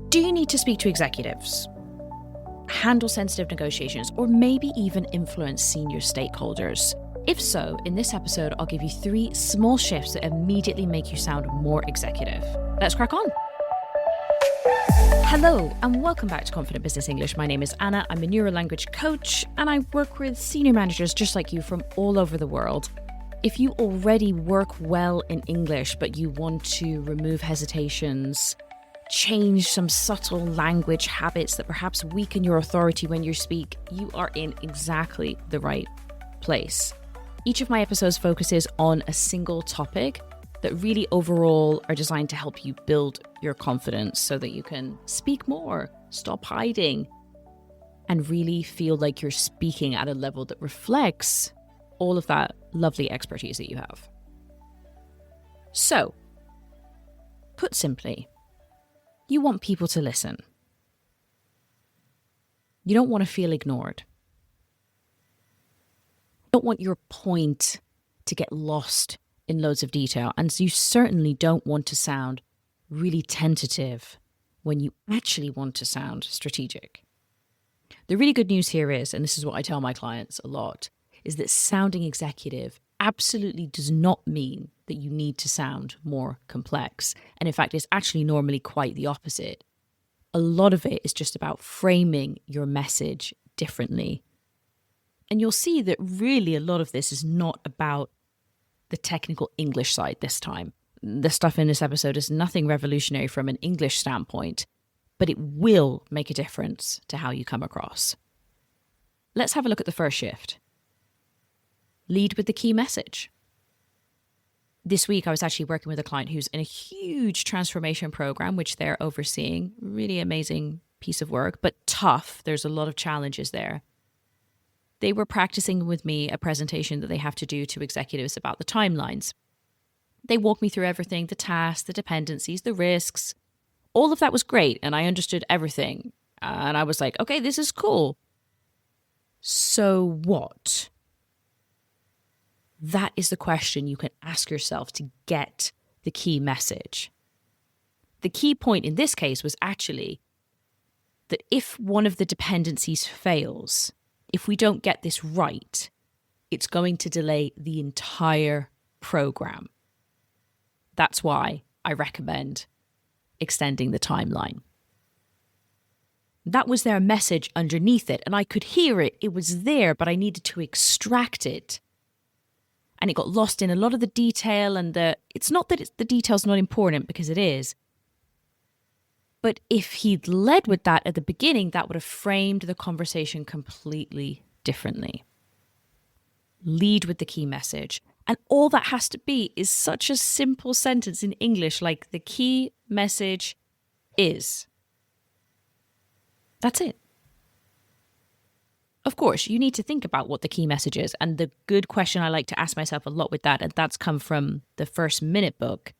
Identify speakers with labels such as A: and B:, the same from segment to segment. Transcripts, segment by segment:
A: Do you need to speak to executives, handle sensitive negotiations, or maybe even influence senior stakeholders? If so, in this episode, I'll give you 3 small shifts that immediately make you sound more executive. Let's crack on. Hello, and welcome back to Confident Business English. My name is Anna. I'm a neurolanguage coach, and I work with senior managers just like you from all over the world. If you already work well in English, but you want to remove hesitations, change some subtle language habits that perhaps weaken your authority when you speak, you are in exactly the right place. Each of my episodes focuses on a single topic that really overall are designed to help you build your confidence so that you can speak more, stop hiding, and really feel like you're speaking at a level that reflects all of that lovely expertise that you have. So, put simply, you want people to listen. You don't want to feel ignored. You don't want your point to get lost in loads of detail, and so you certainly don't want to sound really tentative when you actually want to sound strategic. The really good news here is, and this is what I tell my clients a lot, is that sounding executive absolutely does not mean that you need to sound more complex. And in fact, it's actually normally quite the opposite. A lot of it is just about framing your message differently. And you'll see that really a lot of this is not about the technical English side this time. The stuff in this episode is nothing revolutionary from an English standpoint, but it will make a difference to how you come across. Let's have a look at the first shift. Lead with the key message. This week, I was actually working with a client who's in a huge transformation program, which they're overseeing. Really amazing piece of work, but tough. There's a lot of challenges there. They were practicing with me a presentation that they have to do to executives about the timelines. They walked me through everything, the tasks, the dependencies, the risks. All of that was great, and I understood everything. And I was like, okay, this is cool. So what? That is the question you can ask yourself to get the key message. The key point in this case was actually that if one of the dependencies fails, if we don't get this right, it's going to delay the entire program. That's why I recommend extending the timeline. That was their message underneath it, and I could hear it. It was there, but I needed to extract it. And it got lost in a lot of the detail, and it's not that the detail's not important, because it is. But if he'd led with that at the beginning, that would have framed the conversation completely differently. Lead with the key message. And all that has to be is such a simple sentence in English, like the key message is. That's it. Of course, you need to think about what the key message is. And the good question I like to ask myself a lot with that, and that's come from the First Minute book,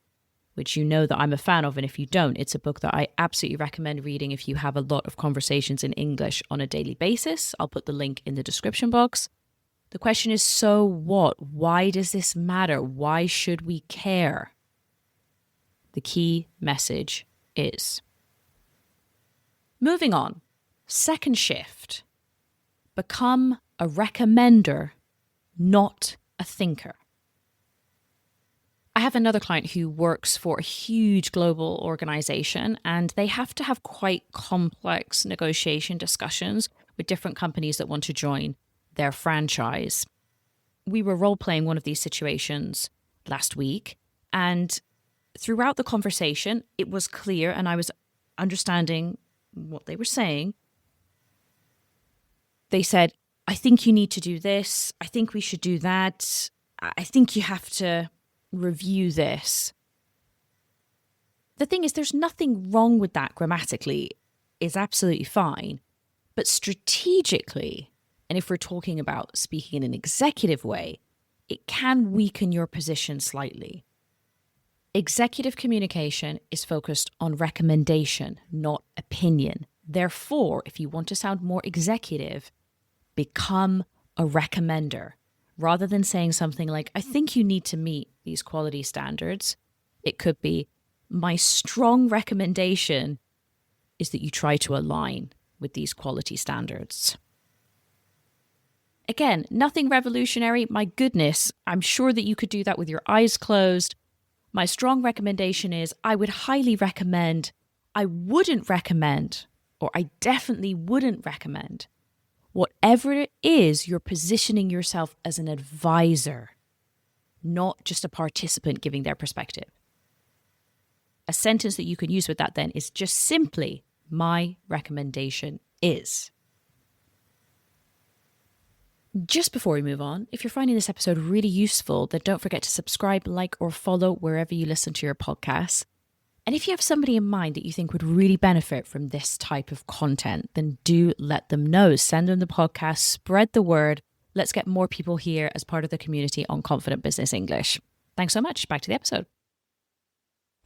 A: which you know that I'm a fan of. And if you don't, it's a book that I absolutely recommend reading if you have a lot of conversations in English on a daily basis. I'll put the link in the description box. The question is, so what? Why does this matter? Why should we care? The key message is. Moving on. Second shift. Become a recommender, not a thinker. I have another client who works for a huge global organization, and they have to have quite complex negotiation discussions with different companies that want to join their franchise. We were role-playing one of these situations last week, and throughout the conversation, it was clear, and I was understanding what they were saying. They said, I think you need to do this. I think we should do that. I think you have to review this. The thing is, there's nothing wrong with that grammatically. It's absolutely fine. But strategically, and if we're talking about speaking in an executive way, it can weaken your position slightly. Executive communication is focused on recommendation, not opinion. Therefore, if you want to sound more executive, become a recommender. Rather than saying something like, I think you need to meet these quality standards, it could be, my strong recommendation is that you try to align with these quality standards. Again, nothing revolutionary. My goodness, I'm sure that you could do that with your eyes closed. My strong recommendation is I would highly recommend, I definitely wouldn't recommend, whatever it is, you're positioning yourself as an advisor, not just a participant giving their perspective. A sentence that you can use with that then is just simply, my recommendation is. Just before we move on, if you're finding this episode really useful, then don't forget to subscribe, like, or follow wherever you listen to your podcasts. And if you have somebody in mind that you think would really benefit from this type of content, then do let them know. Send them the podcast, spread the word. Let's get more people here as part of the community on Confident Business English. Thanks so much. Back to the episode.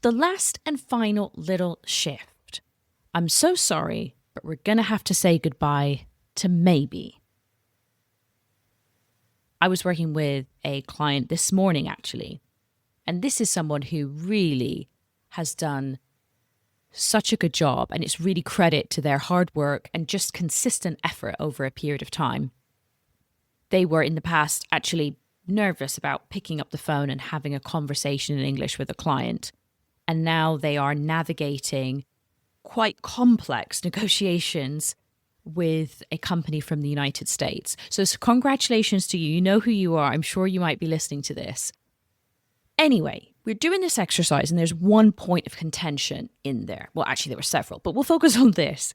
A: The last and final little shift. I'm so sorry, but we're going to have to say goodbye to maybe. I was working with a client this morning, actually, and this is someone who really has done such a good job, and it's really credit to their hard work and just consistent effort over a period of time. They were in the past actually nervous about picking up the phone and having a conversation in English with a client, and now they are navigating quite complex negotiations with a company from the United States. So congratulations to you. You know who you are. I'm sure you might be listening to this. Anyway, we're doing this exercise and there's one point of contention in there. Well, actually, there were several, but we'll focus on this.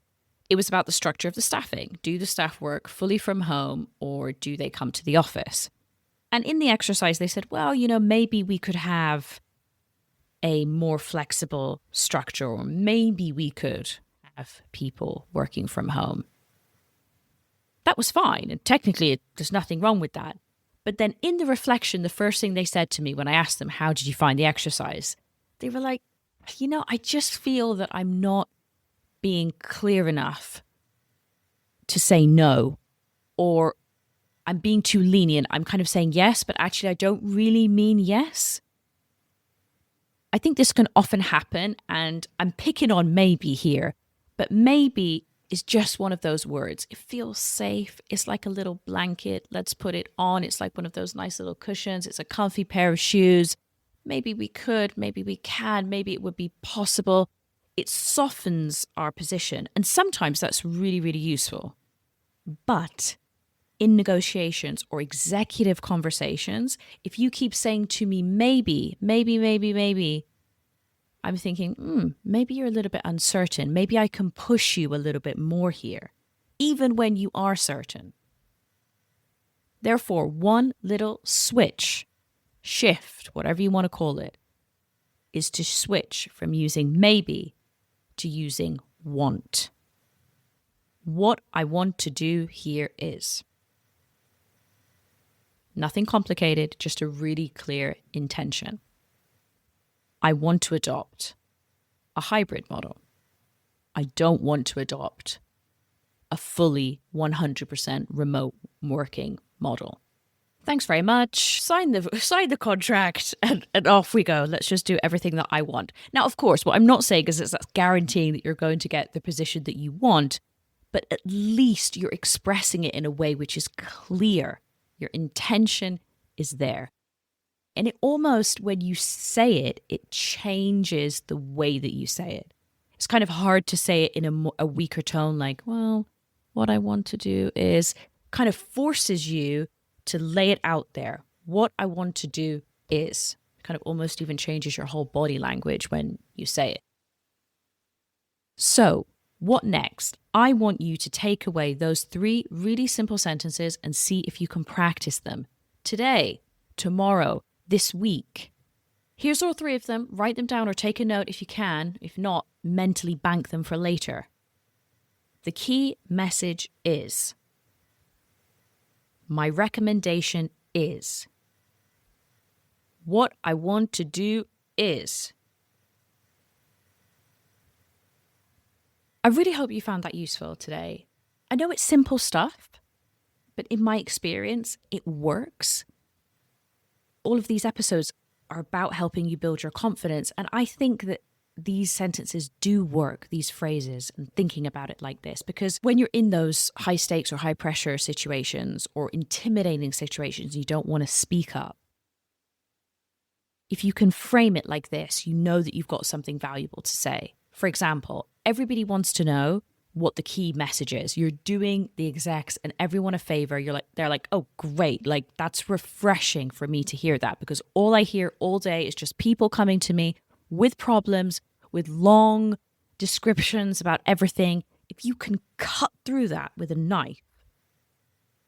A: It was about the structure of the staffing. Do the staff work fully from home or do they come to the office? And in the exercise, they said, well, maybe we could have a more flexible structure, or maybe we could have people working from home. That was fine. And technically, there's nothing wrong with that. But then in the reflection, the first thing they said to me when I asked them, how did you find the exercise? They were like, I just feel that I'm not being clear enough to say no, or I'm being too lenient. I'm kind of saying yes, but actually I don't really mean yes. I think this can often happen, and I'm picking on maybe here, but maybe is just one of those words. It feels safe. It's like a little blanket. Let's put it on. It's like one of those nice little cushions. It's a comfy pair of shoes. Maybe we could, maybe we can, maybe it would be possible. It softens our position. And sometimes that's really, really useful. But in negotiations or executive conversations, if you keep saying to me, maybe, I'm thinking, maybe you're a little bit uncertain. Maybe I can push you a little bit more here, even when you are certain. Therefore, one little shift, whatever you want to call it, is to switch from using maybe to using want. What I want to do here is nothing complicated, just a really clear intention. I want to adopt a hybrid model. I don't want to adopt a fully 100% remote working model. Thanks very much. Sign the contract and off we go. Let's just do everything that I want. Now, of course, what I'm not saying is that's guaranteeing that you're going to get the position that you want, but at least you're expressing it in a way which is clear. Your intention is there. And it almost, when you say it, it changes the way that you say it. It's kind of hard to say it in a weaker tone, like, well, what I want to do is, kind of forces you to lay it out there. What I want to do is, kind of almost even changes your whole body language when you say it. So, what next? I want you to take away those 3 really simple sentences and see if you can practice them today, tomorrow, this week. Here's all 3 of them. Write them down or take a note if you can. If not, mentally bank them for later. The key message is, my recommendation is, what I want to do is. I really hope you found that useful today. I know it's simple stuff, but in my experience, it works. All of these episodes are about helping you build your confidence. And I think that these sentences do work, these phrases, and thinking about it like this. Because when you're in those high stakes or high pressure situations or intimidating situations, you don't want to speak up. If you can frame it like this, you know that you've got something valuable to say. For example, everybody wants to know what the key message is. You're doing the execs and everyone a favor. They're like, oh, great. Like, that's refreshing for me to hear that, because all I hear all day is just people coming to me with problems, with long descriptions about everything. If you can cut through that with a knife,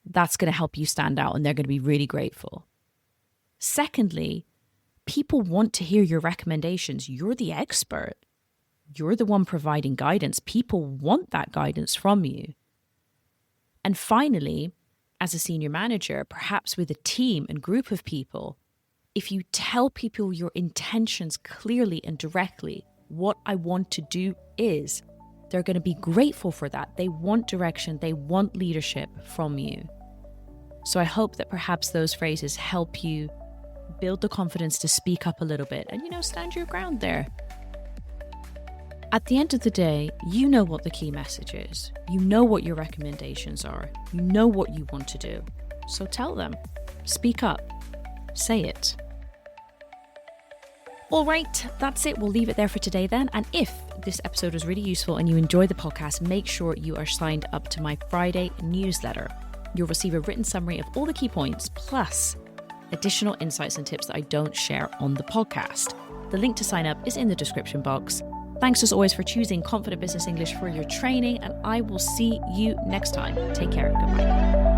A: that's going to help you stand out and they're going to be really grateful. Secondly, people want to hear your recommendations. You're the expert. You're the one providing guidance. People want that guidance from you. And finally, as a senior manager, perhaps with a team and group of people, if you tell people your intentions clearly and directly, what I want to do is, they're going to be grateful for that. They want direction. They want leadership from you. So I hope that perhaps those phrases help you build the confidence to speak up a little bit and, stand your ground there. At the end of the day, you know what the key message is. You know what your recommendations are. You know what you want to do. So tell them. Speak up. Say it. All right, that's it. We'll leave it there for today then. And if this episode was really useful and you enjoy the podcast, make sure you are signed up to my Friday newsletter. You'll receive a written summary of all the key points, plus additional insights and tips that I don't share on the podcast. The link to sign up is in the description box. Thanks as always for choosing Confident Business English for your training, and I will see you next time. Take care. Goodbye.